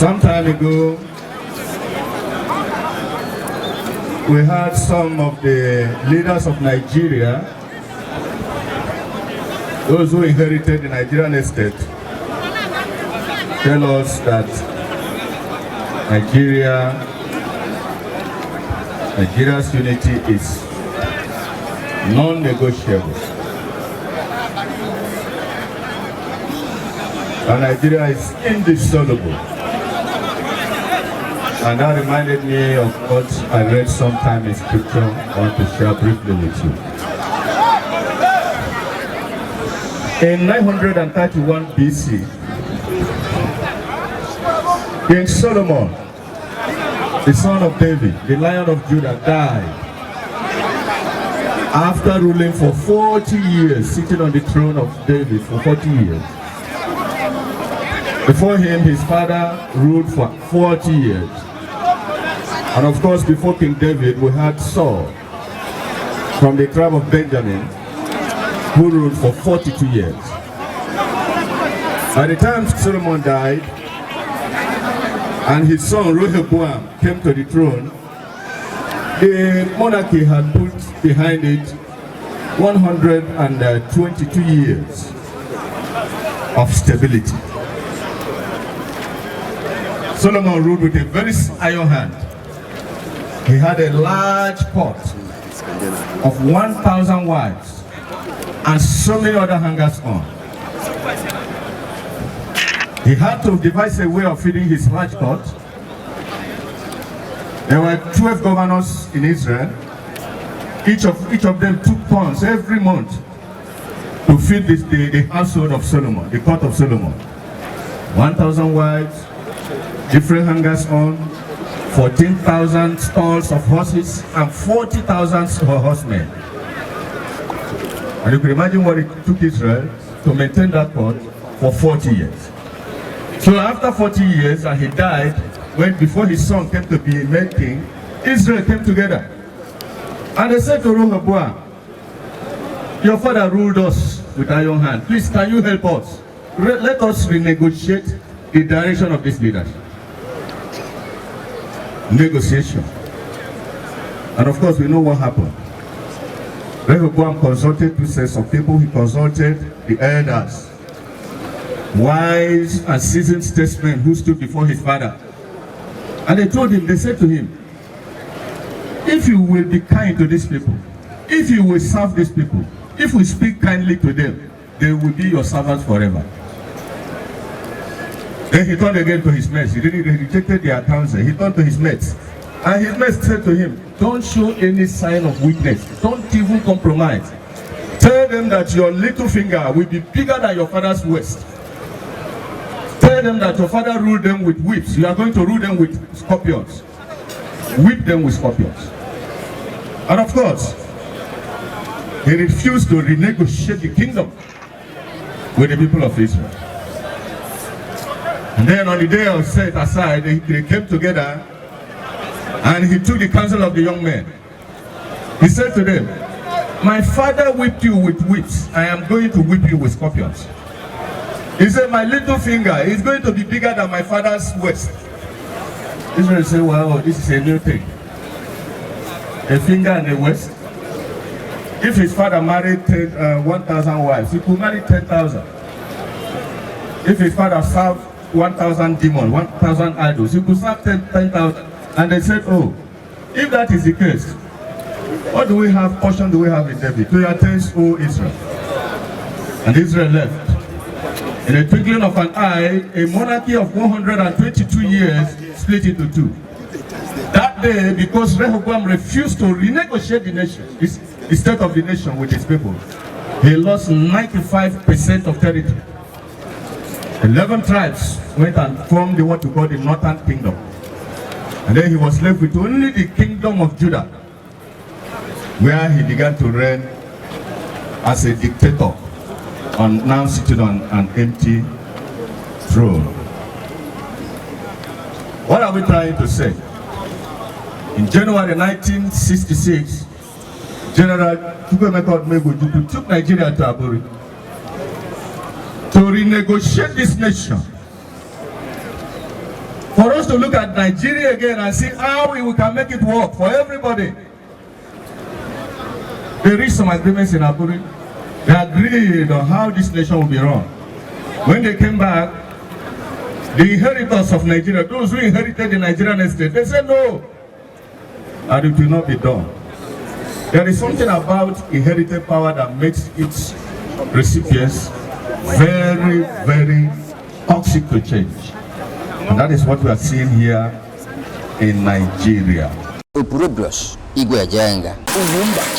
Some time ago, we had some of the leaders of Nigeria, those who inherited the Nigerian estate, tell us that Nigeria's unity is non-negotiable. And Nigeria is indissoluble. And that reminded me of what I read sometime in scripture I want to share briefly with you. In 931 BC, King Solomon, the son of David, the Lion of Judah, died after ruling for 40 years, sitting on the throne of David for 40 years. Before him, his father ruled for 40 years. And of course, before King David, we had Saul from the tribe of Benjamin, who ruled for 42 years. By the time Solomon died, and his son Rehoboam came to the throne, the monarchy had put behind it 122 years of stability. Solomon ruled with a very iron hand. He had a large court of 1,000 wives and so many other hangers on. He had to devise a way of feeding his large court. There were 12 governors in Israel. Each of them took turns every month to feed the household of Solomon, the court of Solomon. 1,000 wives, different hangers on, 14,000 stalls of horses, and 40,000 horsemen. And you can imagine what it took Israel to maintain that court for 40 years. So after 40 years, and he died, before his son came to be made king, Israel came together. And they said to Rehoboam, your father ruled us with iron hand. Please, can you help us? Let us renegotiate the direction of this leadership. Negotiation. And of course, we know what happened. Rehoboam consulted two sets of people. He consulted the elders, wise and seasoned statesmen who stood before his father. And they said to him, if you will be kind to these people, if you will serve these people, if we speak kindly to them, they will be your servants forever. Then he turned again to his mates. He rejected their counsel. He turned to his mates. And his mates said to him, don't show any sign of weakness. Don't even compromise. Tell them that your little finger will be bigger than your father's waist. Tell them that your father ruled them with whips. You are going to rule them with scorpions. Whip them with scorpions. And of course, he refused to renegotiate the kingdom with the people of Israel. And then on the day of set aside, they came together and he took the counsel of the young men. He said to them, my father whipped you with whips. I am going to whip you with scorpions. He said, my little finger is going to be bigger than my father's waist. Israel said, well, this is a new thing. A finger and a waist. If his father married 1,000 wives, he could marry 10,000. If his father served 1,000 demons, 1,000 idols, he could serve 10,000. And they said, oh, if that is the case, what do we have, portion do we have in David? To your taste, O Israel. And Israel left. In a twinkling of an eye, a monarchy of 122 years split into two. That day, because Rehoboam refused to renegotiate the nation, the state of the nation with his people, he lost 95% of territory. 11 tribes went and formed what we call the Northern Kingdom. And then he was left with only the kingdom of Judah, where he began to reign as a dictator, now sitting on an empty throne. What are we trying to say? In January 1966, General Ugwumba took Nigeria to Aburi to renegotiate this nation for us to look at Nigeria again and see how we can make it work for everybody. They reached some agreements in Aburi. They agreed on how this nation will be run. When they came back, the inheritors of Nigeria, those who inherited the Nigerian estate, they said no, and it will not be done. There is something about inherited power that makes its recipients very, very toxic to change. And that is what we are seeing here in Nigeria. Ugwumba.